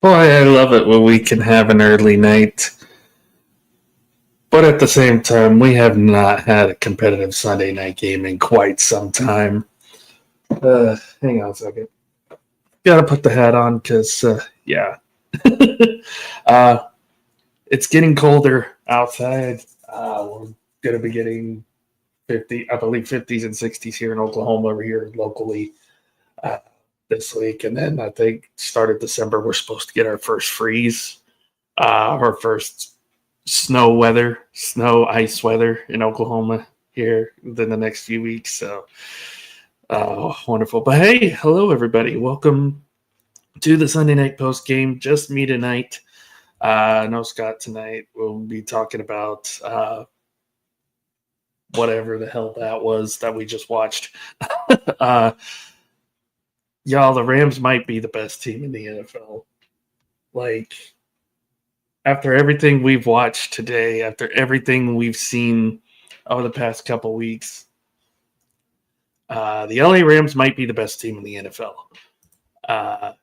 Boy, I love it when we can have an early night. But at the same time, we have not had a competitive Sunday night game in quite some time. Hang on a second. Gotta put the hat on because, yeah. uh, it's getting colder outside. We're going to be getting 50, I believe 50s and 60s here in Oklahoma over here locally uh, this week. And then I think start of December, we're supposed to get our first freeze, our first snow, ice weather in Oklahoma here within the next few weeks. So, wonderful. But hey, hello, everybody. Welcome to the Sunday night post game. Just me tonight. No Scott tonight. We'll be talking about whatever the hell that was that we just watched. uh, y'all, the Rams might be the best team in the NFL. Like, after everything we've watched today, after everything we've seen over the past couple weeks, the LA Rams might be the best team in the NFL. And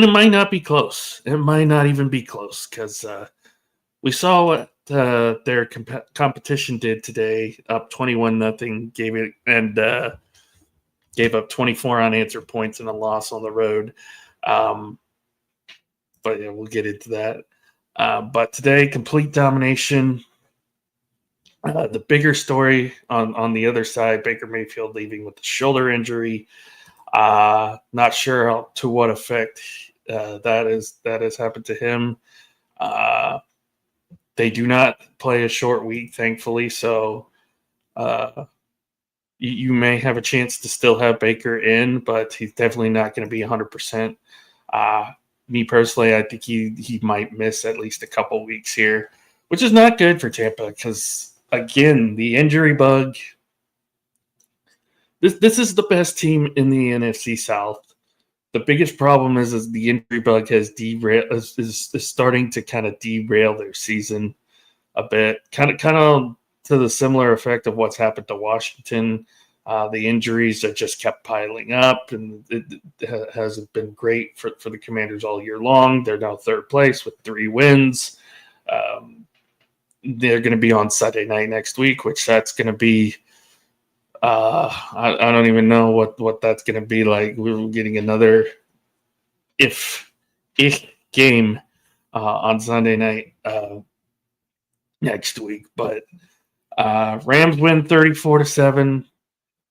it might not be close. It might not even be close because we saw what their competition did today, up 21-0, gave up 24 unanswered points and a loss on the road. But yeah, we'll get into that. But today, complete domination. The bigger story on the other side, Baker Mayfield leaving with a shoulder injury. Not sure to what effect that has happened to him. They do not play a short week, thankfully, so you may have a chance to still have Baker in, but he's definitely not going to be 100%. Me personally, I think he might miss at least a couple weeks here, which is not good for Tampa because, again, the injury bug. This is the best team in the NFC South. The biggest problem is the injury bug has is starting to kind of derail their season a bit, kind of to the similar effect of what's happened to Washington. The injuries have just kept piling up, and it hasn't been great for the Commanders all year long. They're now third place with 3 wins. They're going to be on Sunday night next week, which that's going to be. I don't even know what that's going to be like. We're getting another if game on Sunday night next week, but Rams win 34-7.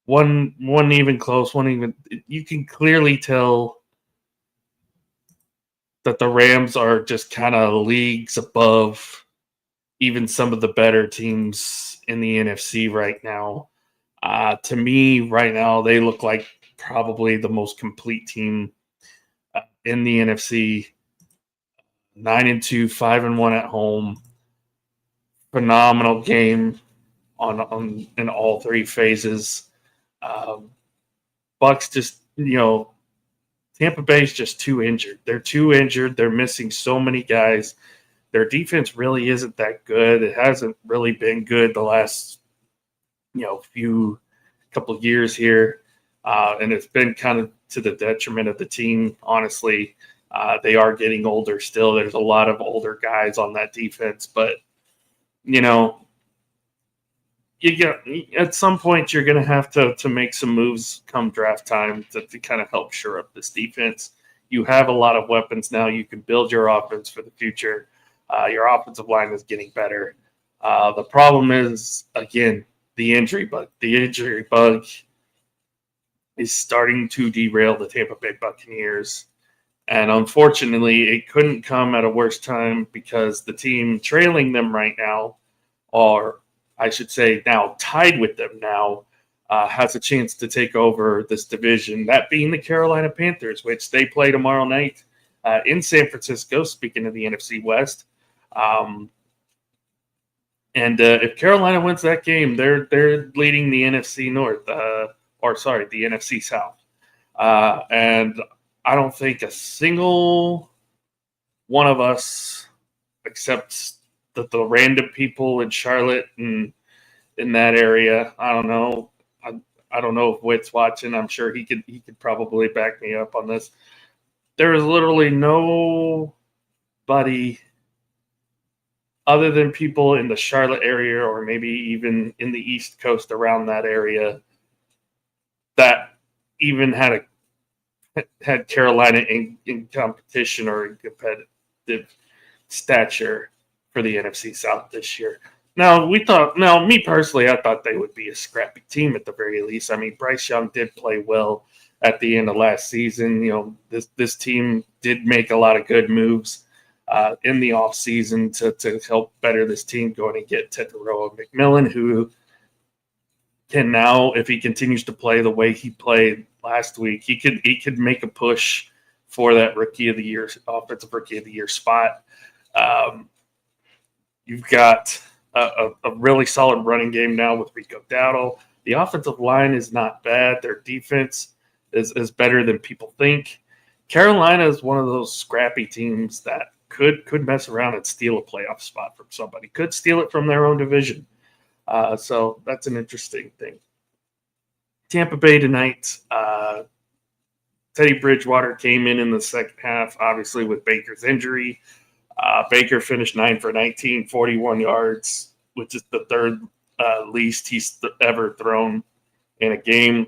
One even close. One even you can clearly tell that the Rams are just kind of leagues above even some of the better teams in the NFC right now. To me, right now, they look like probably the most complete team in the NFC. 9-2, 5-1 at home. Phenomenal game on in all 3 phases. Bucs just Tampa Bay's just too injured. They're too injured. They're missing so many guys. Their defense really isn't that good. It hasn't really been good the last few couple of years here, and it's been kind of to the detriment of the team. Honestly, they are getting older still. There's a lot of older guys on that defense, but at some point you're going to have to make some moves come draft time to kind of help shore up this defense. You have a lot of weapons now. You can build your offense for the future. Your offensive line is getting better. The problem is, again, the injury bug. The injury bug is starting to derail the Tampa Bay Buccaneers. And unfortunately, it couldn't come at a worse time because the team trailing them right now, or I should say now tied with them now, has a chance to take over this division, that being the Carolina Panthers, which they play tomorrow night in San Francisco, speaking of the NFC West. And if Carolina wins that game, they're leading the NFC North, the NFC South. And I don't think a single one of us, except the random people in Charlotte and in that area, I don't know. I don't know if Witt's watching. I'm sure he could probably back me up on this. there is literally nobody other than people in the Charlotte area or maybe even in the East Coast around that area that even had Carolina in competition or in competitive stature for the NFC South this year. Now, me personally, I thought they would be a scrappy team at the very least. I mean, Bryce Young did play well at the end of last season. You know, this team did make a lot of good moves in the offseason to help better this team, going and get Tetairoa McMillan, who can now, if he continues to play the way he played last week, he could make a push for that offensive rookie of the year spot. You've got a really solid running game now with Rico Dowdle. The offensive line is not bad. Their defense is better than people think. Carolina is one of those scrappy teams that could mess around and steal a playoff spot from somebody. Could steal it from their own division. So that's an interesting thing. Tampa Bay tonight. Teddy Bridgewater came in the second half, obviously with Baker's injury. Baker finished 9 for 19, 41 yards, which is the third least he's ever thrown in a game.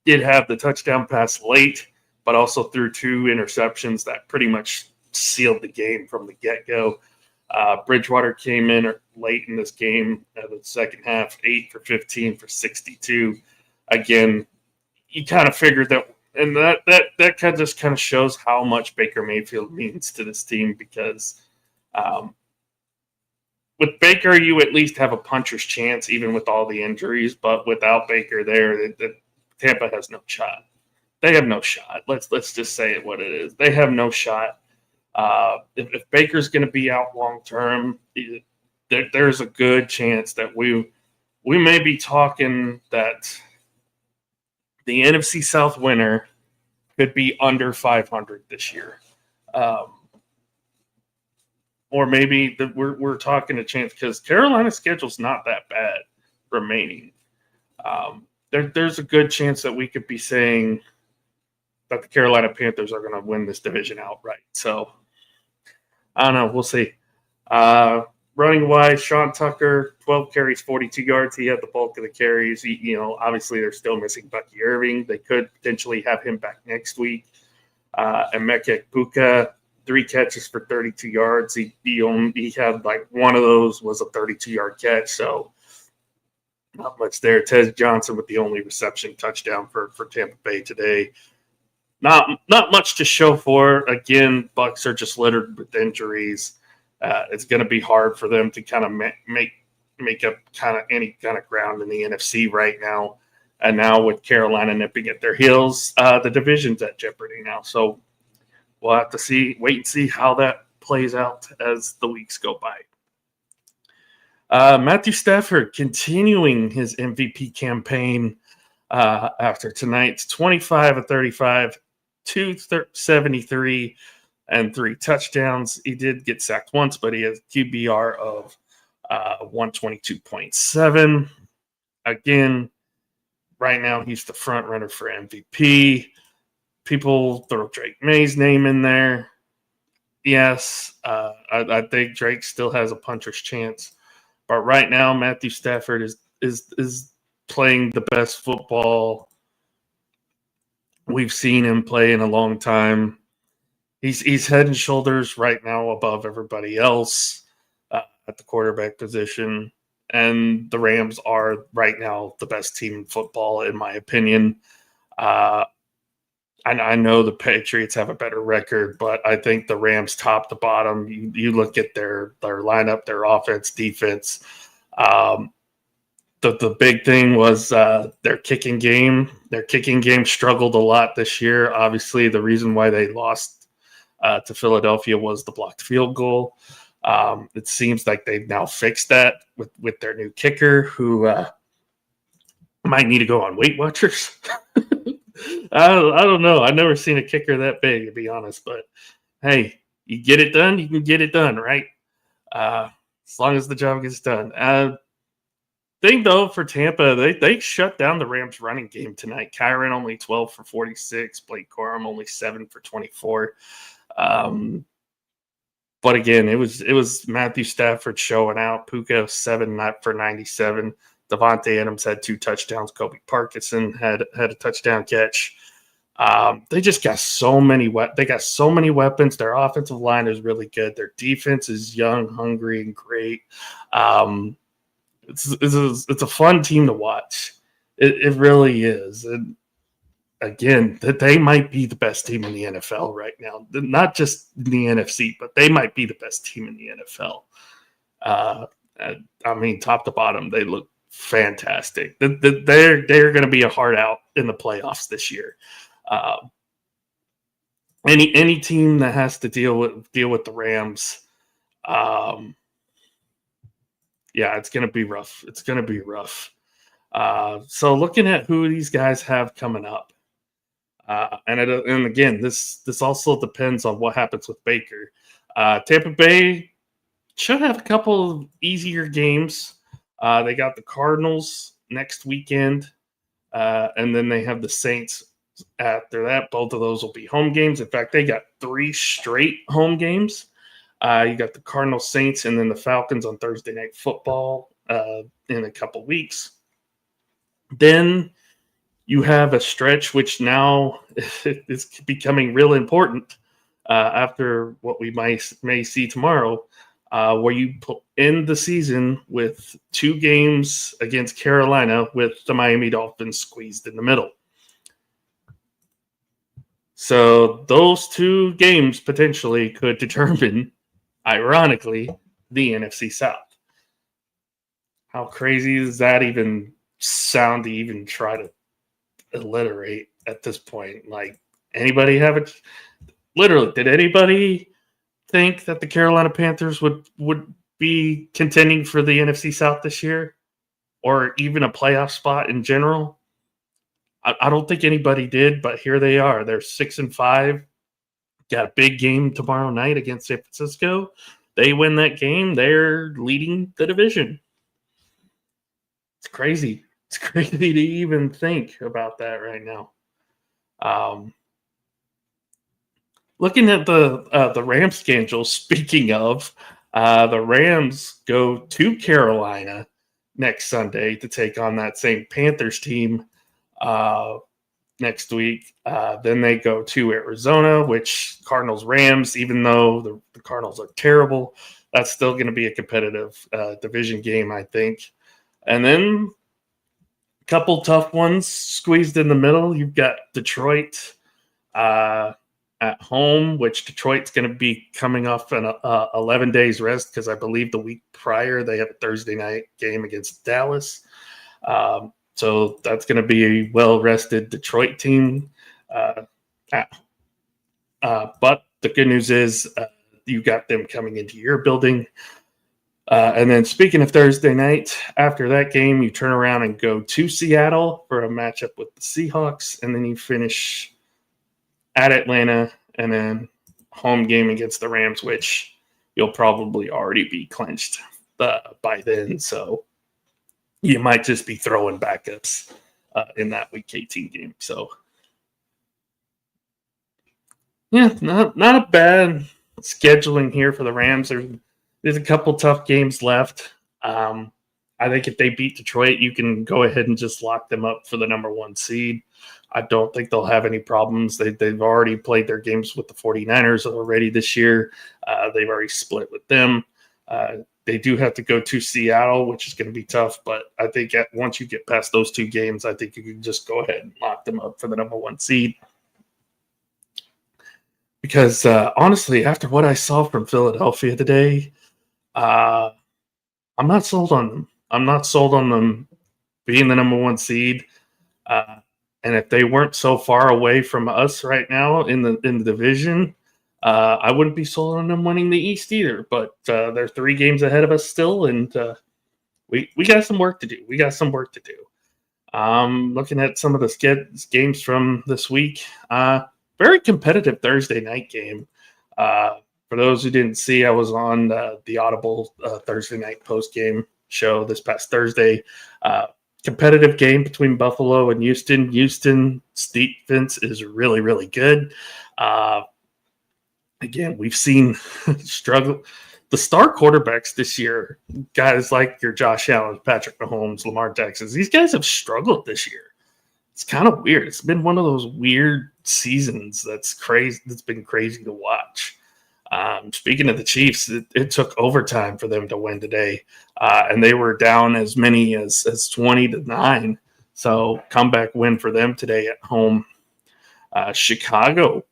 Did have the touchdown pass late, but also threw 2 interceptions that pretty much sealed the game from the get-go. Bridgewater came in late in this game the second half, 8 for 15 for 62. Again, you kind of figured that, and that kind of just kind of shows how much Baker Mayfield means to this team, because with Baker, you at least have a puncher's chance, even with all the injuries. But without Baker there, Tampa has no shot. They have no shot. Let's just say it what it is. They have no shot. If Baker's going to be out long term, there's a good chance that we may be talking that the NFC South winner could be under 500 this year, or maybe we're talking a chance, because Carolina's schedule's not that bad remaining. There's a good chance that we could be saying that the Carolina Panthers are going to win this division outright. So I don't know. We'll see. Running wise, Sean Tucker, 12 carries, 42 yards. He had the bulk of the carries. Obviously they're still missing Bucky Irving. They could potentially have him back next week. And Emeka Egbuka, 3 catches for 32 yards. He had like one of those was a 32-yard catch. So not much there. Ted Johnson with the only reception touchdown for Tampa Bay today. Not much to show for. Again, Bucs are just littered with injuries. It's going to be hard for them to kind of make up kind of any kind of ground in the NFC right now. And now with Carolina nipping at their heels, the division's at jeopardy now. So we'll have to wait and see how that plays out as the weeks go by. Matthew Stafford continuing his MVP campaign after tonight's 25 of 35, 273, and 3 touchdowns. He did get sacked once, but he has QBR of 122.7. Again, right now he's the front runner for MVP. People throw Drake May's name in there. Yes, I think Drake still has a puncher's chance. But right now, Matthew Stafford is playing the best football we've seen him play in a long time. He's head and shoulders right now above everybody else at the quarterback position. And the Rams are right now the best team in football, in my opinion. I know the Patriots have a better record, but I think the Rams top to bottom. You look at their lineup, their offense, defense. The big thing was their kicking game. Their kicking game struggled a lot this year. Obviously, the reason why they lost to Philadelphia was the blocked field goal. It seems like they've now fixed that with their new kicker, who might need to go on Weight Watchers. I don't know. I've never seen a kicker that big, to be honest. But hey, you get it done, you can get it done, right? As long as the job gets done. Thing though for Tampa, they shut down the Rams running game tonight. Kyron only 12 for 46, Blake Corum only 7 for 24. But again, it was Matthew Stafford showing out. Puka 7 for 97. Devontae Adams had 2 touchdowns. Kobe Parkinson had a touchdown catch. They just got so many. They got so many weapons. Their offensive line is really good. Their defense is young, hungry, and great. It's a fun team to watch. It really is. And again, that they might be the best team in the NFL right now. Not just in the NFC, but they might be the best team in the NFL. I mean, top to bottom, they look fantastic. They're going to be a hard out in the playoffs this year. Any team that has to deal with the Rams, yeah, it's going to be rough. It's going to be rough. So looking at who these guys have coming up, and again, this also depends on what happens with Baker. Tampa Bay should have a couple of easier games. They got the Cardinals next weekend, and then they have the Saints after that. Both of those will be home games. In fact, they got 3 straight home games. You got the Cardinals, Saints, and then the Falcons on Thursday Night Football in a couple weeks. Then you have a stretch which now is becoming real important after what we may see tomorrow, where you end the season with 2 games against Carolina with the Miami Dolphins squeezed in the middle. So those 2 games potentially could determine, ironically, the NFC South. How crazy does that even sound to even try to alliterate at this point? Like, anybody have it? Literally, did anybody think that the Carolina Panthers would be contending for the NFC South this year, or even a playoff spot in general? I don't think anybody did, but here they are. They're 6-5. Got a big game tomorrow night against San Francisco. They win that game, they're leading the division. It's crazy. It's crazy to even think about that right now. Looking at the Rams schedule, speaking of, the Rams go to Carolina next Sunday to take on that same Panthers team next week. Then they go to Arizona, which Cardinals-Rams, even though the Cardinals are terrible, that's still going to be a competitive division game, I think. And then a couple tough ones squeezed in the middle. You've got Detroit at home, which Detroit's going to be coming off an 11 days rest because I believe the week prior they have a Thursday night game against Dallas. So that's going to be a well-rested Detroit team. But the good news is you got them coming into your building. And then speaking of Thursday night, after that game, you turn around and go to Seattle for a matchup with the Seahawks, and then you finish at Atlanta, and then home game against the Rams, which you'll probably already be clinched by then. So you might just be throwing backups in that Week 18 game. So, yeah, not a bad scheduling here for the Rams. There's a couple tough games left. I think if they beat Detroit, you can go ahead and just lock them up for the number 1 seed. I don't think they'll have any problems. They've already played their games with the 49ers already this year. They've already split with them. They do have to go to Seattle, which is going to be tough. But I think once you get past those 2 games, I think you can just go ahead and lock them up for the number 1 seed. Because honestly, after what I saw from Philadelphia today, I'm not sold on them. I'm not sold on them being the number 1 seed. And if they weren't so far away from us right now in the division, I wouldn't be sold on them winning the East either. But they're 3 games ahead of us still, and we got some work to do. Looking at some of the games from this week, very competitive Thursday night game. For those who didn't see, I was on the Audible Thursday night post game show this past Thursday. Competitive game between Buffalo and Houston. Houston's defense is really, really good. Again, we've seen struggle. The star quarterbacks this year, guys like your Josh Allen, Patrick Mahomes, Lamar Jackson, these guys have struggled this year. It's kind of weird. It's been one of those weird seasons that's crazy. That's been crazy to watch. Speaking of the Chiefs, it took overtime for them to win today, and they were down as many as 20-9. So comeback win for them today at home. Chicago,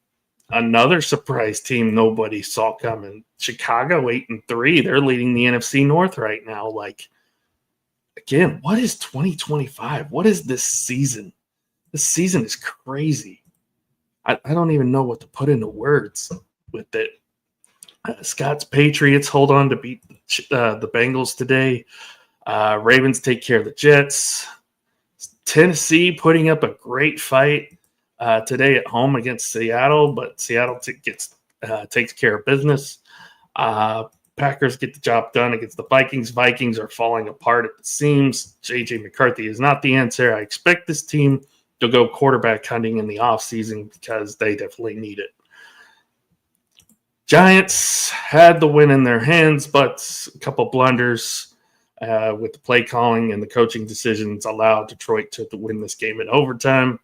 another surprise team nobody saw coming. Chicago 8-3. They're leading the NFC North right now. Like, again, what is 2025? What is this season? This season is crazy. I don't even know what to put into words with it. Scott's Patriots hold on to beat the Bengals today. Ravens take care of the Jets. Tennessee putting up a great fight today at home against Seattle, but Seattle takes care of business. Packers get the job done against the Vikings. Vikings are falling apart at the seams. J.J. McCarthy is not the answer. I expect this team to go quarterback hunting in the offseason because they definitely need it. Giants had the win in their hands, but a couple blunders with the play calling and the coaching decisions allowed Detroit to win this game in overtime.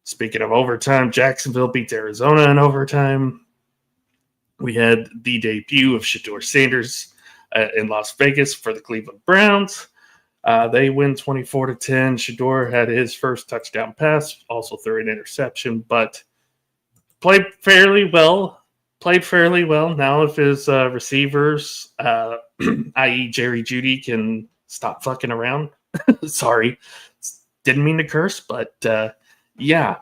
Speaking of overtime, Jacksonville beat Arizona in overtime. We had the debut of Shedeur Sanders in Las Vegas for the Cleveland Browns. They win 24-10. Shedeur had his first touchdown pass, also threw an interception, but played fairly well. Now if his receivers, i.e. Jerry Jeudy, can stop fucking around. Sorry. Didn't mean to curse, but yeah.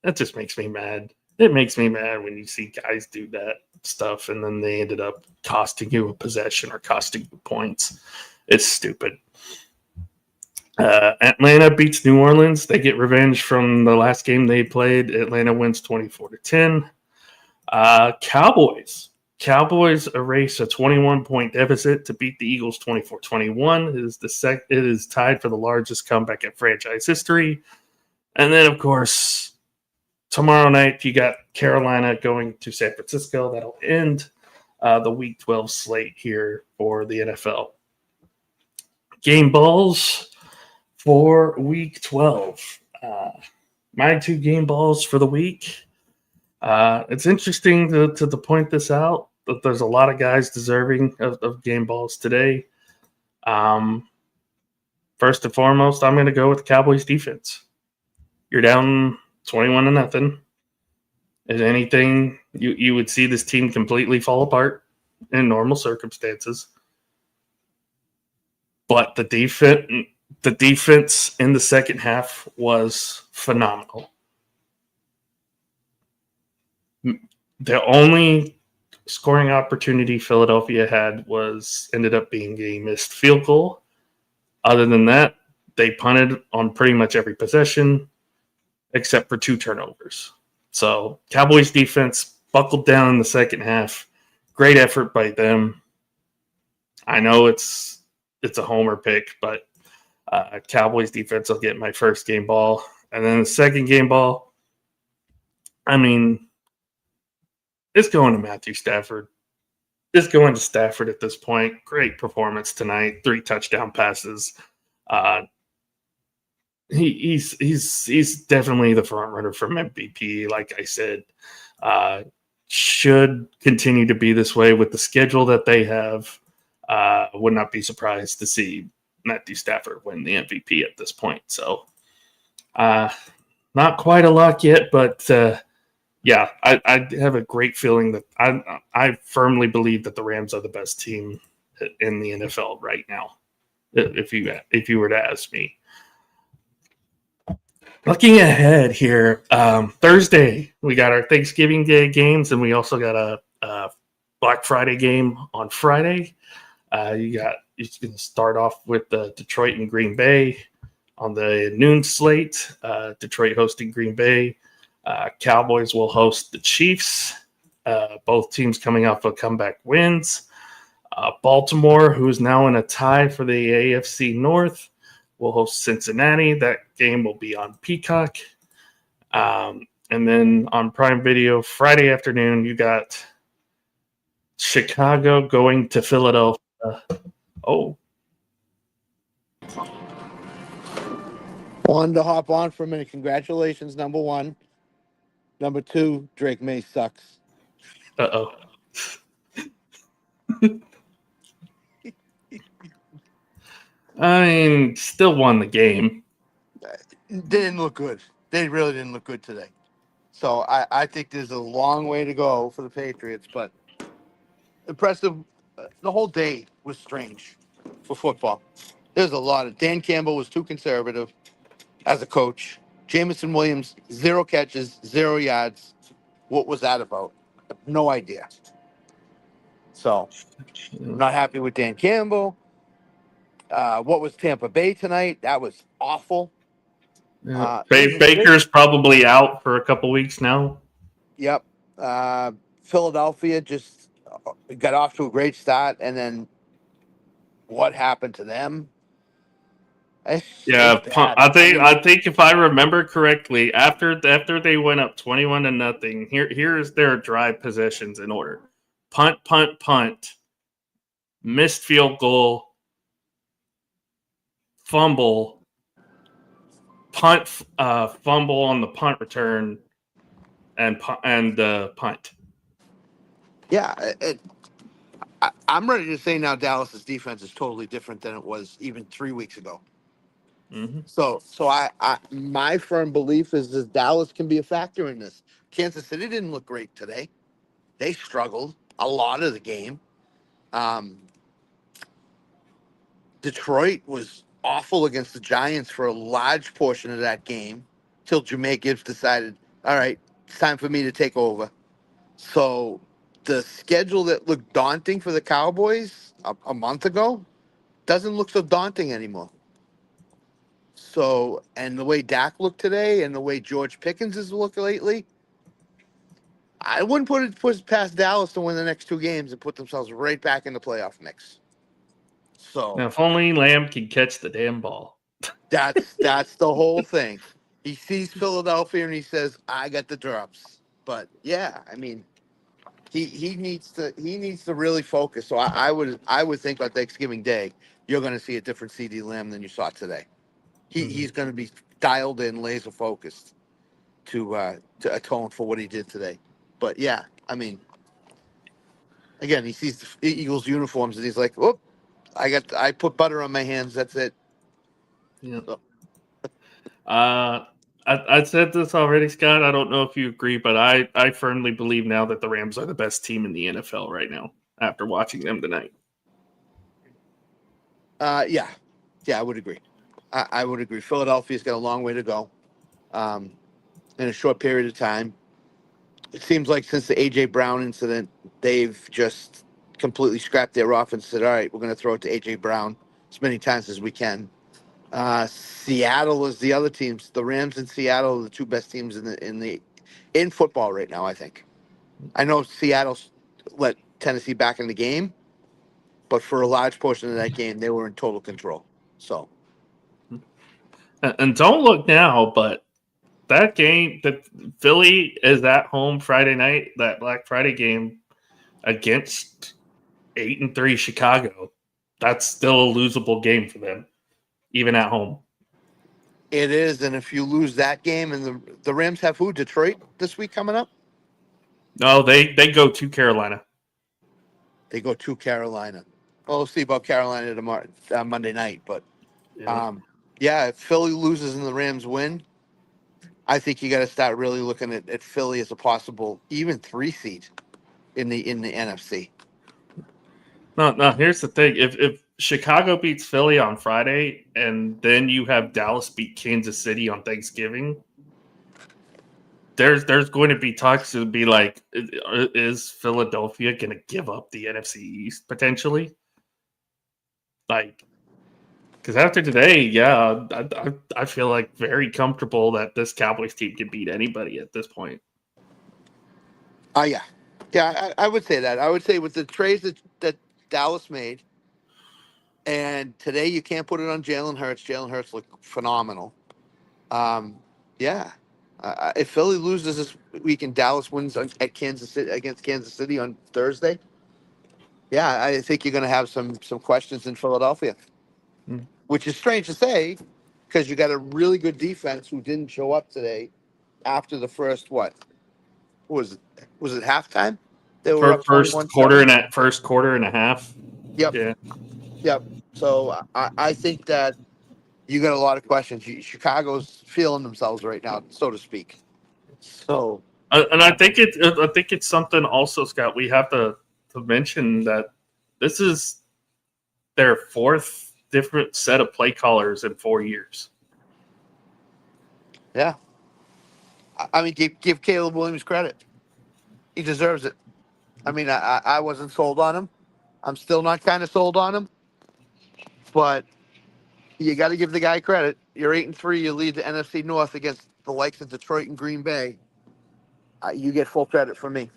That just makes me mad. It makes me mad when you see guys do that stuff and then they ended up costing you a possession or costing you points. It's stupid. Atlanta beats New Orleans. They get revenge from the last game they played. Atlanta wins 24-10. Cowboys erase a 21-point deficit to beat the Eagles 24-21. It is tied for the largest comeback in franchise history. And then, of course, tomorrow night you got Carolina going to San Francisco. That'll end the Week 12 slate here for the NFL. Game balls for Week 12. My two game balls for the week. It's interesting to point this out, that there's a lot of guys deserving of game balls today. First and foremost, I'm going to go with the Cowboys defense. You're down 21-0. If anything, you would see this team completely fall apart in normal circumstances. But the defense in the second half was phenomenal. The only scoring opportunity Philadelphia had ended up being a missed field goal. Other than that, they punted on pretty much every possession except for 2 turnovers. So Cowboys defense buckled down in the second half. Great effort by them. I know it's a homer pick, but Cowboys defense will get my first game ball. And then the second game ball, I mean, it's going to Matthew Stafford. It's going to Stafford at this point. Great performance tonight. 3 touchdown passes. He's definitely the front runner from MVP. Like I said, should continue to be this way with the schedule that they have. Would not be surprised to see Matthew Stafford win the MVP at this point. So, not quite a lock yet, but yeah, I have a great feeling that I firmly believe that the Rams are the best team in the NFL right now. If you were to ask me. Looking ahead here, Thursday we got our Thanksgiving Day games, and we also got a Black Friday game on Friday. You're going to start off with Detroit and Green Bay on the noon slate. Detroit hosting Green Bay. Cowboys will host the Chiefs. Both teams coming off of comeback wins. Baltimore, who's now in a tie for the AFC North, will host Cincinnati. That game will be on Peacock. And then on Prime Video, Friday afternoon, you got Chicago going to Philadelphia. Oh. Wanted to hop on for a minute. Congratulations, number one. Number two, Drake May sucks. Uh-oh. I mean, still won the game. They didn't look good. They really didn't look good today. So I think there's a long way to go for the Patriots, but impressive. The whole day was strange for football. There's a lot of Dan Campbell was too conservative as a coach. Jamison Williams, 0 catches, 0 yards. What was that about? No idea. So not happy with Dan Campbell. What was Tampa Bay tonight? That was awful. Baker's probably out for a couple weeks now. Yep. Philadelphia just got off to a great start, and then what happened to them? Yeah, I think if I remember correctly, after they went up 21-0, here's their drive possessions in order: punt, punt, punt, missed field goal, fumble, punt, fumble on the punt return, and punt. Yeah, I'm ready to say now Dallas's defense is totally different than it was even 3 weeks ago. Mm-hmm. So I my firm belief is that Dallas can be a factor in this. Kansas City didn't look great today. They struggled a lot of the game. Detroit was awful against the Giants for a large portion of that game till Jameer Gibbs decided, all right, it's time for me to take over. So the schedule that looked daunting for the Cowboys a month ago doesn't look so daunting anymore. So, and the way Dak looked today and the way George Pickens has looked lately, I wouldn't put it past Dallas to win the next 2 games and put themselves right back in the playoff mix. So now, if only Lamb could catch the damn ball. that's the whole thing. He sees Philadelphia and he says, "I got the drops." But yeah, I mean, he needs to really focus. So I would think on Thanksgiving Day you're going to see a different CD Lamb than you saw today. He's going to be dialed in, laser focused to atone for what he did today. But yeah, I mean, again, he sees the Eagles uniforms and he's like, "Whoop, I put butter on my hands. That's it." Yeah. So. I said this already, Scott. I don't know if you agree, but I firmly believe now that the Rams are the best team in the NFL right now after watching them tonight. Yeah, I would agree. I would agree. Philadelphia's got a long way to go in a short period of time. It seems like since the A.J. Brown incident, they've just completely scrapped their offense and said, all right, we're going to throw it to A.J. Brown as many times as we can. Seattle is the other teams. The Rams and Seattle are the 2 best teams in football right now, I think. I know Seattle let Tennessee back in the game, but for a large portion of that game, they were in total control. So, and don't look now, but that game, that Philly is at home Friday night, that Black Friday game against 8-3 Chicago. That's still a losable game for them, even at home. It is, and if you lose that game, and the Rams have who? Detroit this week coming up? No, they go to Carolina. They go to Carolina. Well, we'll see about Carolina tomorrow, Monday night. But yeah, if Philly loses and the Rams win, I think you got to start really looking at Philly as a possible even 3 seed in the NFC. No. Here's the thing: if Chicago beats Philly on Friday, and then you have Dallas beat Kansas City on Thanksgiving, there's going to be talks to be like, is Philadelphia going to give up the NFC East potentially? Like, because after today, yeah, I feel like very comfortable that this Cowboys team can beat anybody at this point. Yeah, I would say that. I would say with the trades that Dallas made. And today you can't put it on Jalen Hurts. Jalen Hurts looked phenomenal. Yeah. If Philly loses this week and Dallas wins at Kansas City against Kansas City on Thursday, yeah, I think you're going to have some questions in Philadelphia, which is strange to say because you got a really good defense who didn't show up today after the first was it halftime? They were For up 21-7. first quarter and a half. Yep. Yeah. Yep. So I think that you got a lot of questions. Chicago's feeling themselves right now, so to speak. So, And I think it's something also, Scott. We have to mention that this is their fourth different set of play callers in 4 years. yeah. I mean, give Caleb Williams credit. He deserves it. I mean, I wasn't sold on him. I'm still not kind of sold on him. But you got to give the guy credit. You're 8-3. You lead the NFC North against the likes of Detroit and Green Bay. You get full credit from me.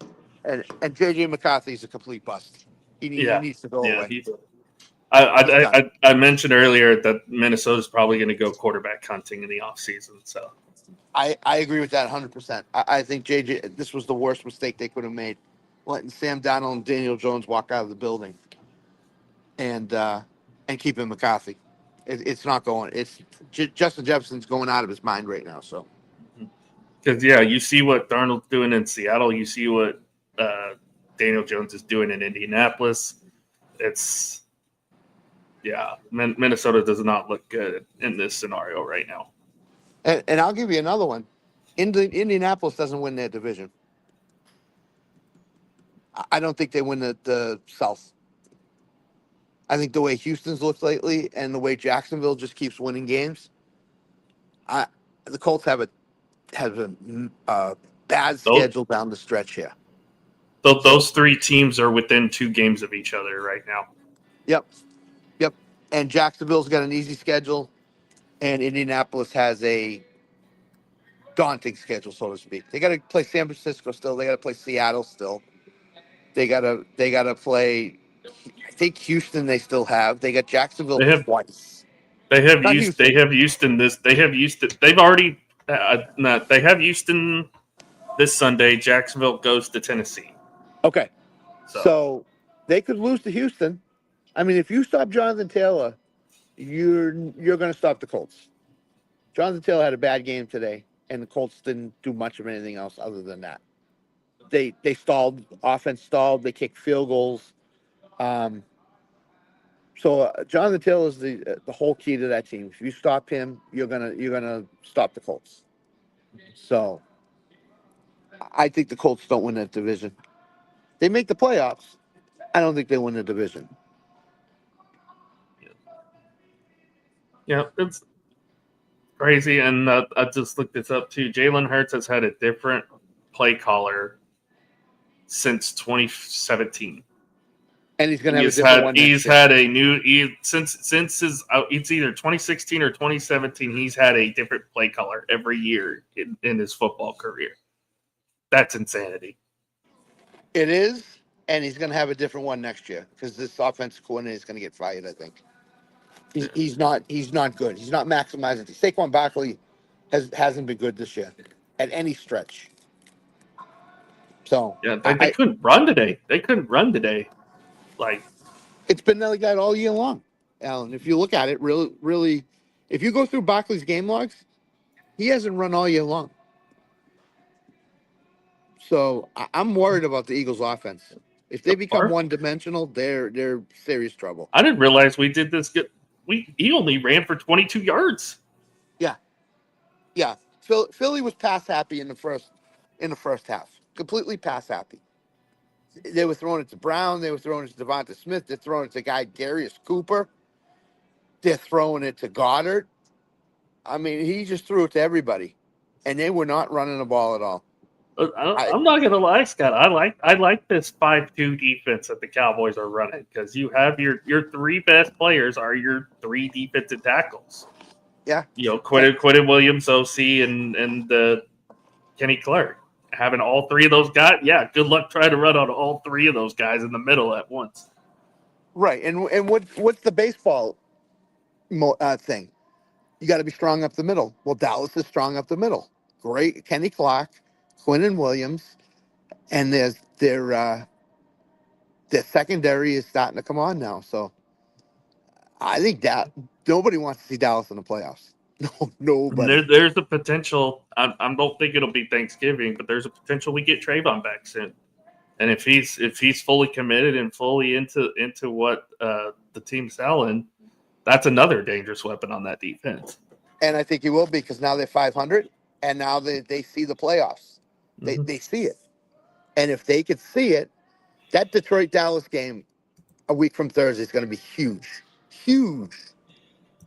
And JJ McCarthy's a complete bust. He needs to go away. I mentioned earlier that Minnesota's probably going to go quarterback hunting in the offseason. So I agree with that 100%. I think JJ, this was the worst mistake they could have made, letting Sam Darnold and Daniel Jones walk out of the building and keeping McCarthy. It's not going. It's Justin Jefferson's going out of his mind right now. So, because you see what Darnold's doing in Seattle, you see what Daniel Jones is doing in Indianapolis. It's Minnesota does not look good in this scenario right now. And I'll give you another one. Indianapolis doesn't win their division. I don't think they win the South. I think the way Houston's looked lately and the way Jacksonville just keeps winning games, the Colts have a bad schedule down the stretch here. Those three teams are within 2 games of each other right now. Yep. And Jacksonville's got an easy schedule, and Indianapolis has a daunting schedule, so to speak. They got to play San Francisco still. They got to play Seattle still. They got to play. I think Houston. They still have. They got Jacksonville twice. They have Houston. They have Houston. They've already. They have Houston this Sunday. Jacksonville goes to Tennessee. Okay, so they could lose to Houston. I mean, if you stop Jonathan Taylor, you're going to stop the Colts. Jonathan Taylor had a bad game today, and the Colts didn't do much of anything else other than that. They stalled. Offense stalled. They kicked field goals. So Jonathan Taylor is the whole key to that team. If you stop him, you're gonna stop the Colts. So I think the Colts don't win that division. They make the playoffs. I don't think they win the division. Yeah, it's crazy. And I just looked this up too. Jalen Hurts has had a different play caller since 2017. And he's going to have a different one. He's had a new since his it's either 2016 or 2017. He's had a different play caller every year in his football career. That's insanity. It is, and he's going to have a different one next year because this offensive coordinator is going to get fired. I think he's not good. He's not maximizing. Saquon Barkley hasn't been good this year at any stretch. So they couldn't run today. Like, it's been like that all year long, Alan. If you look at it, really, if you go through Barkley's game logs, he hasn't run all year long. So I'm worried about the Eagles' offense. If they become one-dimensional, they're serious trouble. I didn't realize we did this good. He only ran for 22 yards. Yeah. Philly was pass happy in the first half. Completely pass happy. They were throwing it to Brown. They were throwing it to Devonta Smith. They're throwing it to guy Darius Cooper. They're throwing it to Goddard. I mean, he just threw it to everybody, and they were not running the ball at all. I'm not gonna lie, Scott. I like this 5-2 defense that the Cowboys are running because you have your 3 best players are your 3 defensive tackles. Yeah, Quentin Williams, OC, and Kenny Clark. Having all 3 of those guys, good luck trying to run on all 3 of those guys in the middle at once. Right. And what's the baseball thing? You got to be strong up the middle. Well, Dallas is strong up the middle. Great. Kenny Clark, Quinnen Williams, and their secondary is starting to come on now. So I think that nobody wants to see Dallas in the playoffs. No, nobody. There's a potential. I don't think it'll be Thanksgiving, but there's a potential we get Trayvon back soon. And if he's fully committed and fully into what the team's selling, that's another dangerous weapon on that defense. And I think he will be because now they're 500, and now they see the playoffs. They see it, and if they could see it, that Detroit Dallas game a week from Thursday is going to be huge, huge.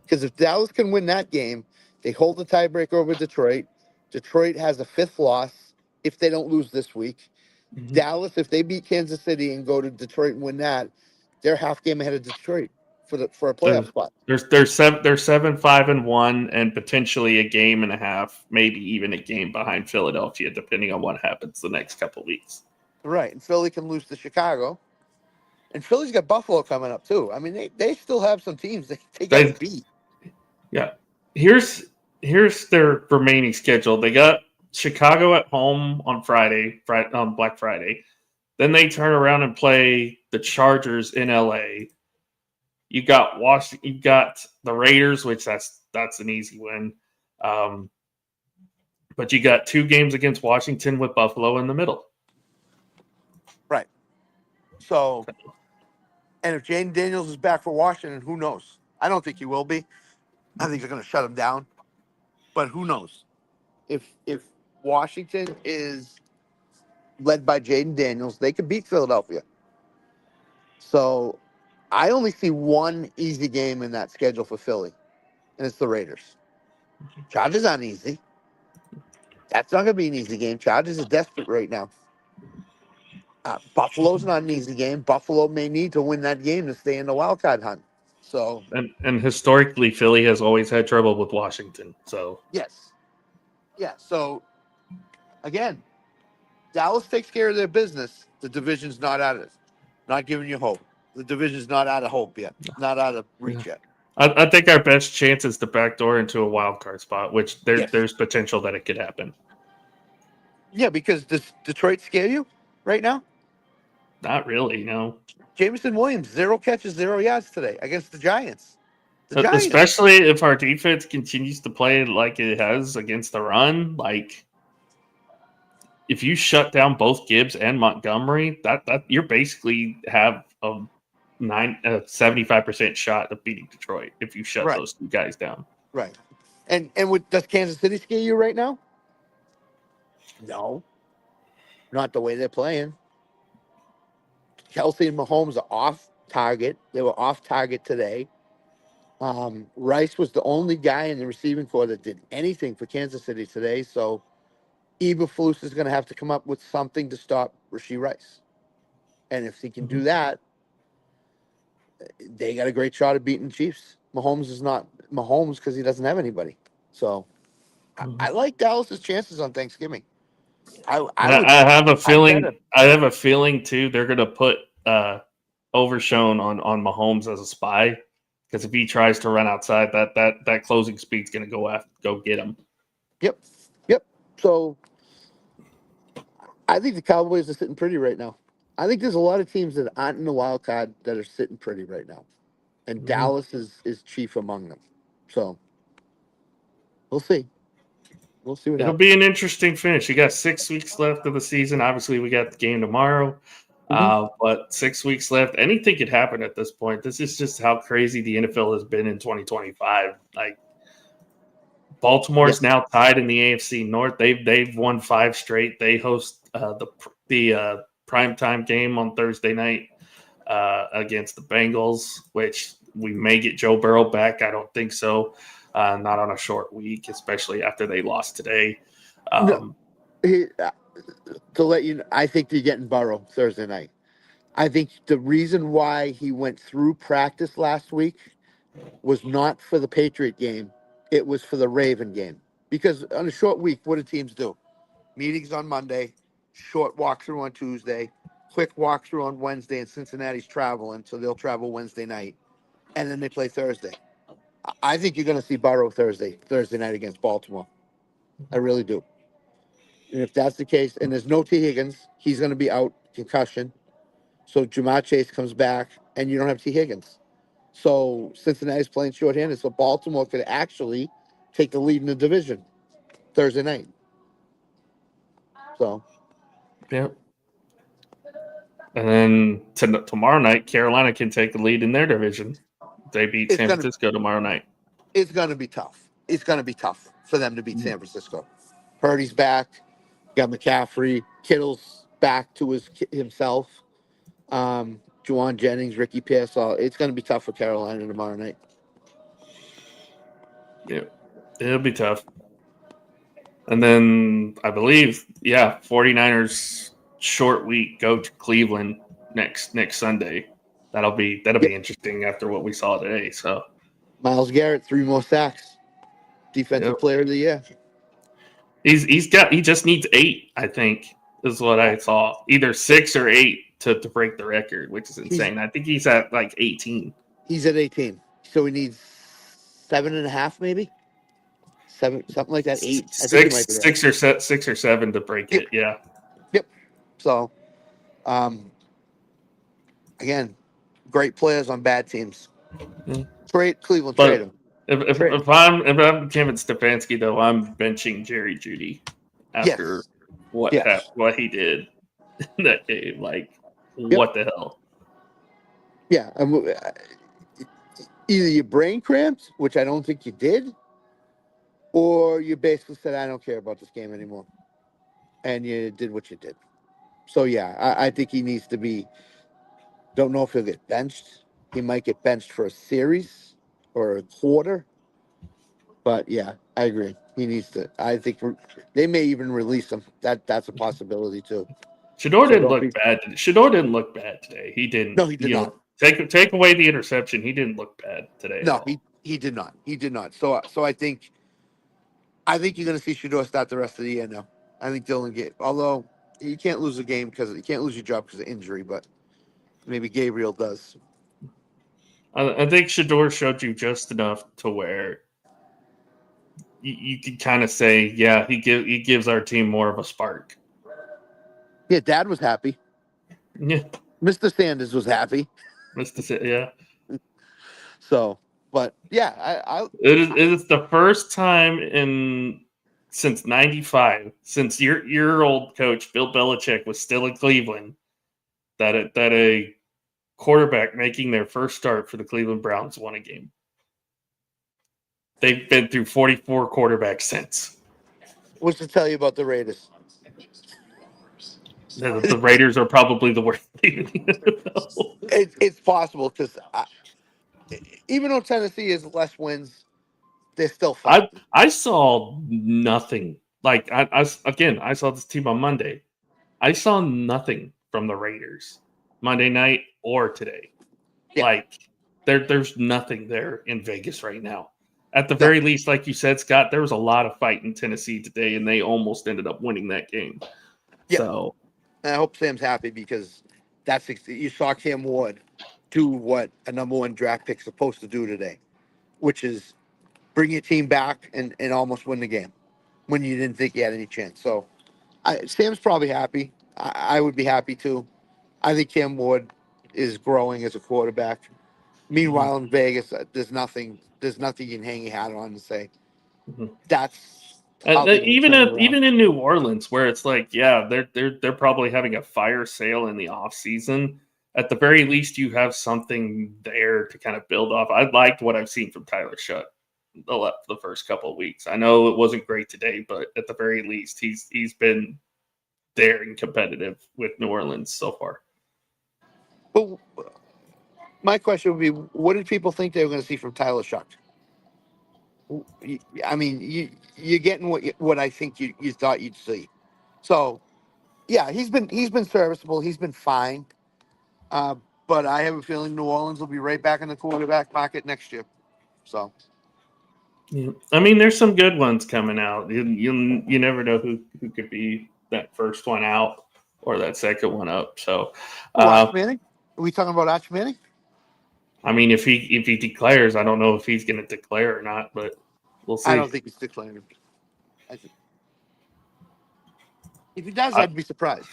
Because if Dallas can win that game, they hold the tiebreaker over Detroit. Detroit has a 5th loss if they don't lose this week. Mm-hmm. Dallas, if they beat Kansas City and go to Detroit and win that, they're half game ahead of Detroit for a playoff spot. They're 7-5-1, and potentially a game and a half, maybe even a game behind Philadelphia, depending on what happens the next couple of weeks. Right, and Philly can lose to Chicago. And Philly's got Buffalo coming up, too. I mean, they still have some teams they got to beat. Yeah. Here's their remaining schedule. They got Chicago at home on on Black Friday. Then they turn around and play the Chargers in LA. You got Washington. You got the Raiders, which that's an easy win. But you got 2 games against Washington with Buffalo in the middle. Right. So, and if Jaden Daniels is back for Washington, who knows? I don't think he will be. I think they're going to shut him down. But who knows? If Washington is led by Jaden Daniels, they could beat Philadelphia. So I only see one easy game in that schedule for Philly, and it's the Raiders. Chargers aren't easy. That's not going to be an easy game. Chargers are desperate right now. Buffalo's not an easy game. Buffalo may need to win that game to stay in the wild card hunt. So and historically, Philly has always had trouble with Washington. So yes, yeah. So again, Dallas takes care of their business. The division's not out of it. Not giving you hope. The division's not out of hope yet. Not out of reach yet. I think our best chance is to backdoor into a wild card spot, which there's potential that it could happen. Yeah, because does Detroit scare you right now? Not really, no. Jameson Williams, 0 catches, 0 yards today against the Giants. The Giants. Especially if our defense continues to play like it has against the run, like if you shut down both Gibbs and Montgomery, that you're basically have a 75% shot of beating Detroit if you shut those 2 guys down. Right. And does Kansas City scare you right now? No. Not the way they're playing. Kelsey and Mahomes are off target. They were off target today. Rice was the only guy in the receiving corps that did anything for Kansas City today. So Eberflus is going to have to come up with something to stop Rashee Rice. And if he can do that, they got a great shot at beating the Chiefs. Mahomes is not Mahomes because he doesn't have anybody. So I like Dallas's chances on Thanksgiving. I have a feeling. I have a feeling too. They're going to put Overshown on Mahomes as a spy because if he tries to run outside, that closing speed's going to go get him. Yep. So I think the Cowboys are sitting pretty right now. I think there's a lot of teams that aren't in the wild card that are sitting pretty right now, and Dallas is chief among them. So we'll see. We'll see what It'll be an interesting finish. You got 6 weeks left of the season. Obviously, we got the game tomorrow, but 6 weeks left. Anything could happen at this point. This is just how crazy the NFL has been in 2025. Like Baltimore's now tied in the AFC North. They've won 5 straight. They host the primetime game on Thursday night against the Bengals, which we may get Joe Burrow back. I don't think so. Not on a short week, especially after they lost today. To let you know, I think they're getting Burrow Thursday night. I think the reason why he went through practice last week was not for the Patriot game. It was for the Raven game. Because on a short week, what do teams do? Meetings on Monday, short walkthrough on Tuesday, quick walkthrough on Wednesday, and Cincinnati's traveling, so they'll travel Wednesday night, and then they play Thursday. I think you're going to see Burrow Thursday night against Baltimore. I really do. And if that's the case, and there's no T. Higgins, he's going to be out, concussion. So Jamar Chase comes back, and you don't have T. Higgins. So Cincinnati's playing shorthanded. So Baltimore could actually take the lead in the division Thursday night. So, Yeah. And then tomorrow night, Carolina can take the lead in their division. They beat San Francisco tomorrow night. It's going to be tough. It's going to be tough for them to beat San Francisco. Purdy's back. Got McCaffrey. Kittle's back to himself. Juwan Jennings, Ricky Pearsall. It's going to be tough for Carolina tomorrow night. Yeah, it'll be tough. And then I believe, 49ers short week go to Cleveland next Sunday. That'll be interesting after what we saw today. So Myles Garrett, 3 more sacks. Defensive player of the year. He just needs 8, I think, is what I saw. Either 6 or 8 to break the record, which is insane. I think he's at like 18. He's at 18. So he needs 7.5 maybe? 7, something like that. 8. I think he might be right. 6 or 7 to break it. Yeah. Yep. So, again, great players on bad teams. Trade Cleveland. Trade him. If I'm Kevin Stefanski, though, I'm benching Jerry Jeudy after what he did in that game. Like, what the hell? Yeah. Either you brain cramped, which I don't think you did, or you basically said, I don't care about this game anymore. And you did what you did. So, I think he needs to be – don't know if he'll get benched. He might get benched for a series or a quarter. But, I agree. He needs to – I think they may even release him. That's a possibility, too. Shador didn't look bad. Shador didn't look bad today. He didn't. No, he did not. Take away the interception. He didn't look bad today. No, he did not. He did not. So I think you're going to see Shador start the rest of the year now. I think Dylan although you can't lose a game because you can't lose your job because of injury, but maybe Gabriel does. I think Shador showed you just enough to where you can kind of say, he gives our team more of a spark. Yeah, Dad was happy. Yeah, Mr. Sanders was happy. So, but it is the first time since '95, since your old coach Bill Belichick was still in Cleveland, that a quarterback making their first start for the Cleveland Browns won a game. They've been through 44 quarterbacks since. What's to tell you about the Raiders? The Raiders are probably the worst team in the NFL. It's possible because even though Tennessee has less wins, they're still fighting. I saw nothing. Like I saw this team on Monday. I saw nothing from the Raiders Monday night or today. Yeah. Like there's nothing there in Vegas right now. At the very least, like you said, Scott, there was a lot of fight in Tennessee today, and they almost ended up winning that game. Yeah. So I hope Sam's happy because you saw Cam Ward do what a number 1 draft pick's supposed to do today, which is bring your team back and almost win the game when you didn't think you had any chance. So Sam's probably happy. I would be happy too. I think Cam Ward is growing as a quarterback. Meanwhile, in Vegas, there's nothing you can hang your hat on and say that's. Even in New Orleans, where it's like, they're probably having a fire sale in the off season. At the very least, you have something there to kind of build off. I liked what I've seen from Tyler Shutt the first couple of weeks. I know it wasn't great today, but at the very least, he's been there and competitive with New Orleans so far. But my question would be, what did people think they were going to see from Tyler Shutt? I mean, you're getting what I think you thought you'd see. So, he's been serviceable. He's been fine. But I have a feeling New Orleans will be right back in the quarterback market next year. So, yeah. I mean, there's some good ones coming out. You never know who could be that first one out. or that second one up. So, Arch Manning? Are we talking about Arch Manning? I mean, if he declares, I don't know if he's going to declare or not, but we'll see. I don't think he's declaring. If he does, I'd be surprised.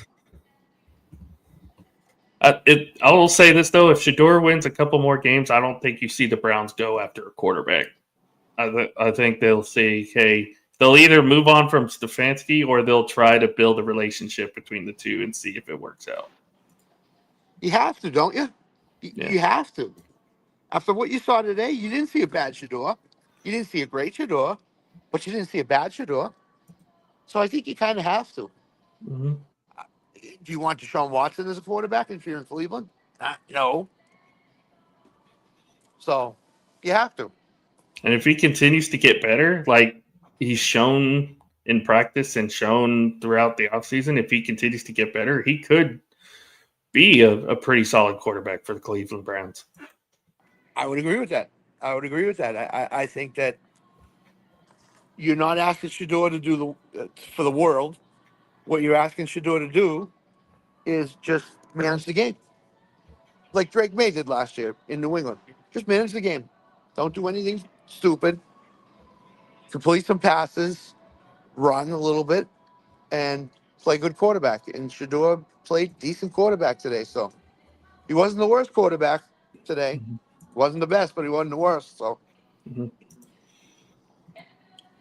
I will say this though: if Shador wins a couple more games, I don't think you see the Browns go after a quarterback. I think they'll say, hey, they'll either move on from Stefanski or they'll try to build a relationship between the two and see if it works out. You have to, don't you? Yeah. You have to. After what you saw today, you didn't see a bad Shador. You didn't see a great Shador, but you didn't see a bad Shador. So I think you kind of have to. Mm-hmm. Do you want Deshaun Watson as a quarterback if you're in Cleveland? No. So you have to. And if he continues to get better, like he's shown in practice and shown throughout the offseason, if he continues to get better, he could be a pretty solid quarterback for the Cleveland Browns. I would agree with that. I think that you're not asking Shador to do for the world. What you're asking Shador to do is just manage the game, like Drake May did last year in New England. Just manage the game. Don't do anything stupid. Complete some passes, run a little bit, and play good quarterback. And Shador played decent quarterback today. So he wasn't the worst quarterback today. Mm-hmm. Wasn't the best, but he wasn't the worst. So. Mm-hmm.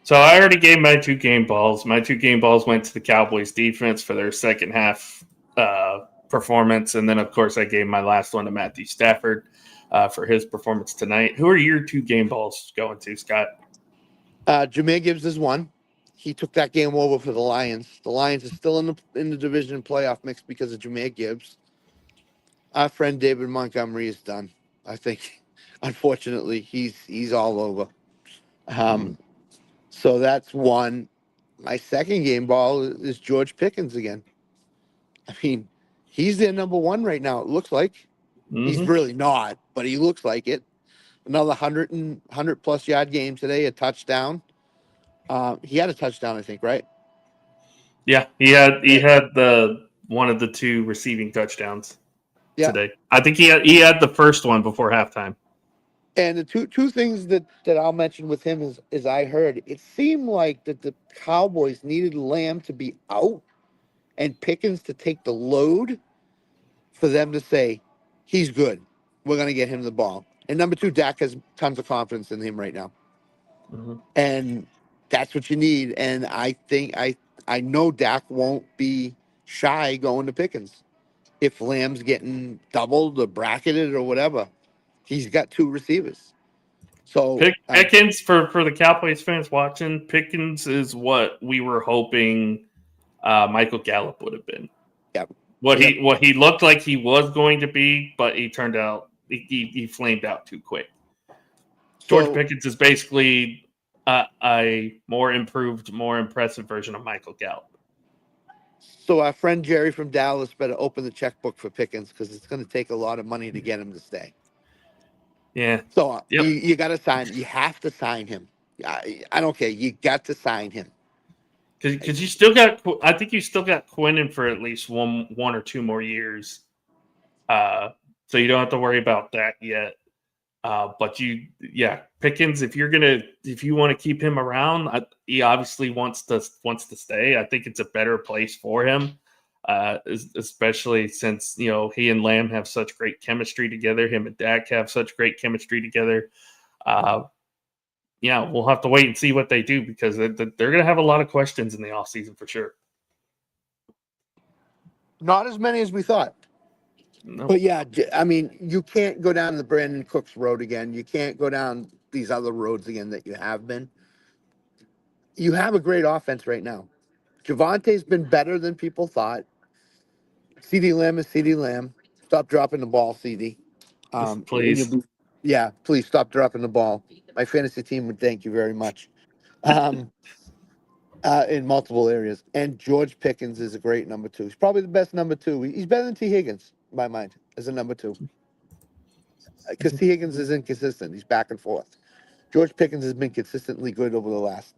So I already gave my 2 game balls. My 2 game balls went to the Cowboys defense for their second half performance. And then, of course, I gave my last one to Matt Stafford for his performance tonight. Who are your 2 game balls going to, Scott? Jameer Gibbs is one. He took that game over for the Lions. The Lions are still in the division playoff mix because of Jameer Gibbs. Our friend David Montgomery is done. I think, unfortunately, he's all over. So that's one. My second game ball is George Pickens again. I mean, he's their number one right now. It looks like he's really not, but he looks like it. Another 100 plus yard game today, a touchdown. He had a touchdown, I think, right? Yeah, he had the one of the 2 receiving touchdowns today. I think he had the first one before halftime. And the two things that I'll mention with him is I heard it seemed like that the Cowboys needed Lamb to be out and Pickens to take the load for them to say he's good. We're gonna get him the ball. And number 2, Dak has tons of confidence in him right now, and that's what you need. And I think I know Dak won't be shy going to Pickens if Lamb's getting doubled or bracketed or whatever. He's got 2 receivers. So Pickens for the Cowboys fans watching, Pickens is what we were hoping Michael Gallup would have been. Yeah. What he looked like he was going to be, but he turned out he flamed out too quick. George Pickens is basically a more improved, more impressive version of Michael Gallup. So our friend Jerry from Dallas better open the checkbook for Pickens because it's going to take a lot of money to get him to stay. Yeah. So you got to sign. You have to sign him. I don't care. You got to sign him. Because you still got, I think you still got Quinnen for at least one or 2 more years. So you don't have to worry about that yet. But Pickens, if you want to keep him around, he obviously wants to stay. I think it's a better place for him, especially since he and Lamb have such great chemistry together. Him and Dak have such great chemistry together. We'll have to wait and see what they do because they're going to have a lot of questions in the offseason for sure. Not as many as we thought. Nope. But yeah, I mean, you can't go down the Brandon Cooks road again. You can't go down these other roads again that you have been. You have a great offense right now. Javante's been better than people thought. CeeDee Lamb is CeeDee Lamb. Stop dropping the ball, CeeDee. Please. Please stop dropping the ball. My fantasy team would thank you very much. In multiple areas. And George Pickens is a great number 2. He's probably the best number 2. He's better than T. Higgins, in my mind, as a number 2. Because T. Higgins is inconsistent. He's back and forth. George Pickens has been consistently good over the last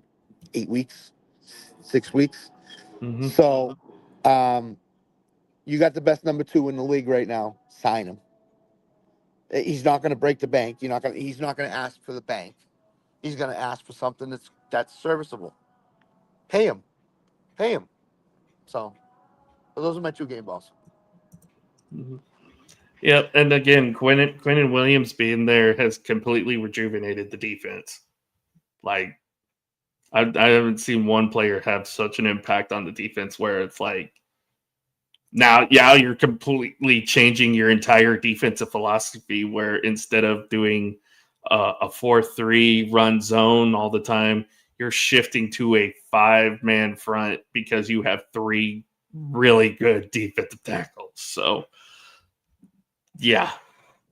8 weeks, 6 weeks. So You got the best number 2 in the league right now. Sign him. He's not going to break the bank. He's not going to ask for the bank. He's going to ask for something that's serviceable. Pay him. Pay him. So those are my 2 game balls. Mm-hmm. Yep, and again, Quinnen Williams being there has completely rejuvenated the defense. Like, I haven't seen one player have such an impact on the defense where it's like, now you're completely changing your entire defensive philosophy, where instead of doing a 4-3 run zone all the time, you're shifting to a 5-man front because you have 3 really good defensive tackles. So, yeah,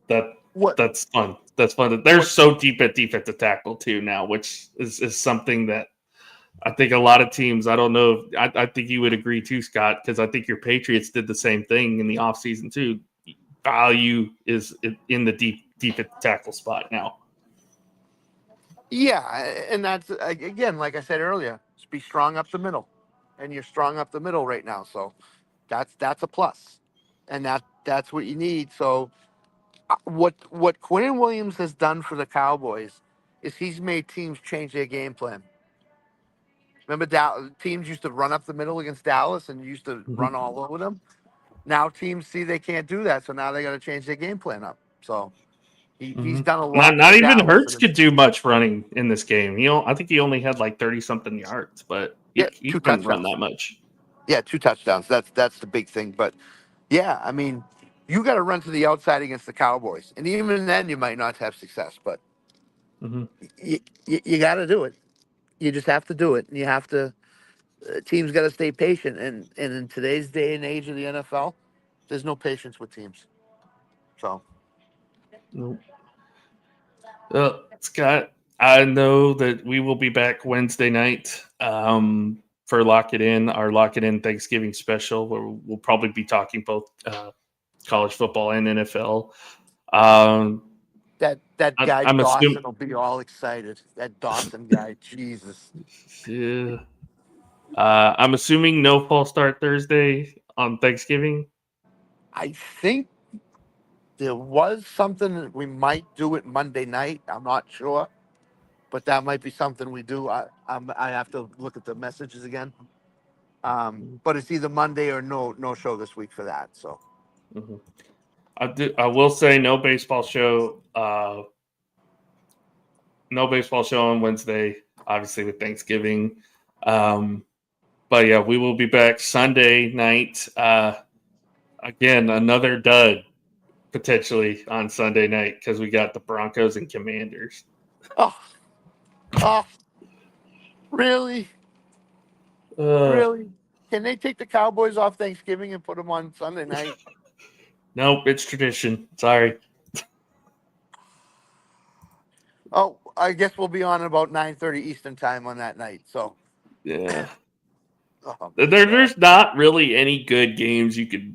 that's fun. That's fun. They're so deep at defensive tackle too now, which is something that I think a lot of teams, I don't know. I think you would agree too, Scott, because I think your Patriots did the same thing in the offseason too. Value is in the deep at the tackle spot now. Yeah, and that's, again, like I said earlier, just be strong up the middle, and you're strong up the middle right now. So that's a plus, and that's what you need. So what Quinnen Williams has done for the Cowboys is he's made teams change their game plan. Remember, teams used to run up the middle against Dallas and used to run all over them. Now teams see they can't do that, so now they got to change their game plan up. So he's done a lot. Not for even Dallas. Hurts could do much running in this game. I think he only had like 30-something yards, but he 2 couldn't run touchdowns. that much. Yeah, 2 touchdowns. That's the big thing. But yeah, I mean, you got to run to the outside against the Cowboys, and even then, you might not have success. But you got to do it. You just have to do it. And you have to. Teams got to stay patient, and in today's day and age of the NFL, there's no patience with teams. So. Nope. Scott, I know that we will be back Wednesday night for Lock It In, our Lock It In Thanksgiving special, where we'll probably be talking both college football and NFL. That guy I'm Dawson will be all excited. That Dawson guy, Jesus. Yeah. I'm assuming no false start Thursday on Thanksgiving. I think there was something that we might do it Monday night. I'm not sure, but that might be something we do. I have to look at the messages again. But it's either Monday or no show this week for that. So. I will say no baseball show. No baseball show on Wednesday, obviously with Thanksgiving. But yeah, we will be back Sunday night. Again, another dud potentially on Sunday night because we got the Broncos and Commanders. Oh, really? Really? Can they take the Cowboys off Thanksgiving and put them on Sunday night? Nope, it's tradition. Sorry. Oh, I guess we'll be on at about 9:30 Eastern time on that night. So. Yeah. Oh, There's not really any good games you could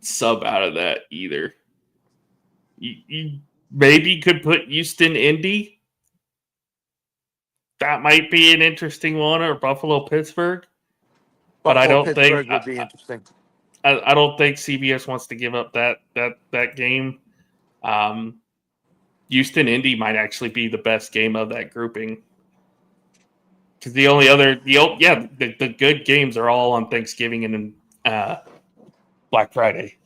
sub out of that either. You maybe could put Houston Indy. That might be an interesting one, or Buffalo Pittsburgh. But I don't Pittsburgh think would be interesting. I don't think CBS wants to give up that game. Houston Indy might actually be the best game of that grouping. Because the good games are all on Thanksgiving and Black Friday.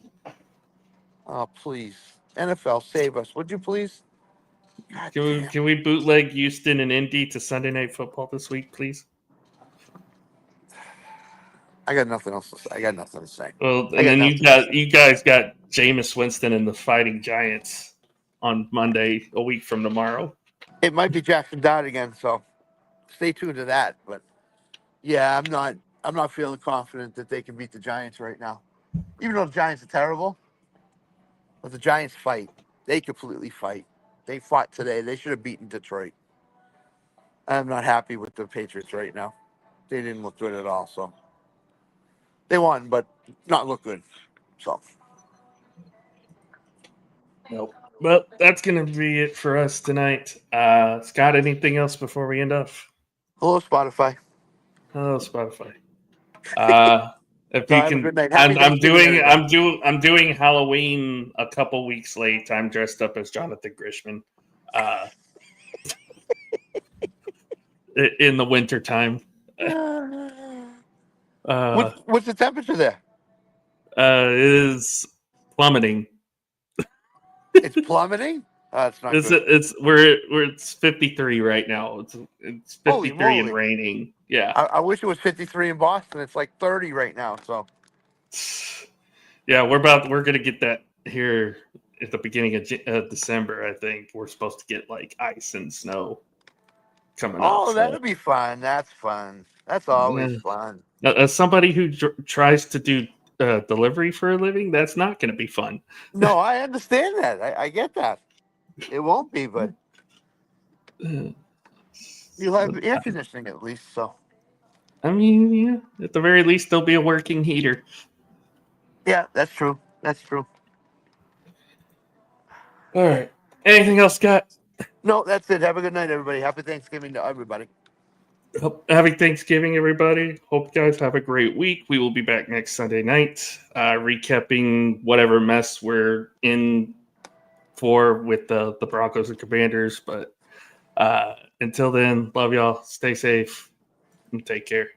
Oh, please. NFL, save us. Would you please? Can we bootleg Houston and Indy to Sunday Night Football this week, please? I got nothing else to say. I got nothing to say. Well, and then you guys got Jameis Winston and the Fighting Giants on Monday, a week from tomorrow. It might be Jackson Dart again, so stay tuned to that. But yeah, I'm not feeling confident that they can beat the Giants right now. Even though the Giants are terrible, but the Giants fight. They completely fight. They fought today. They should have beaten Detroit. I'm not happy with the Patriots right now. They didn't look good at all. So they won, but not look good. So. Nope. Well, that's going to be it for us tonight. Scott, anything else before we end off? Hello, Spotify. Hello, Spotify. If So you have a can, good night. Happy I'm Thanksgiving, everybody. I'm doing Halloween a couple weeks late. I'm dressed up as Jonathan Grisham, uh, in the winter time. What's the temperature there? It is plummeting. It's plummeting. That's not It's good. it's 53 right now. It's Holy 53 and moly! raining. Yeah. I wish it was 53 in Boston. It's like 30 right now. So Yeah, we're gonna get that here at the beginning of December. I think we're supposed to get like ice and snow coming up. oh, So that'll be fun. That's fun. That's always yeah. fun. As somebody who tries to do delivery for a living, that's not going to be fun. No, I understand that. I get that. It won't be, but you'll have air conditioning at least. So I mean, yeah, at the very least, there'll be a working heater. yeah, that's true. That's true. All right. Anything else, Scott? No, that's it. Have a good night, everybody. Happy Thanksgiving to everybody. Happy Thanksgiving, everybody. Hope you guys have a great week. We will be back next Sunday night, recapping whatever mess we're in for with the Broncos and Commanders. But until then, love y'all. Stay safe and take care.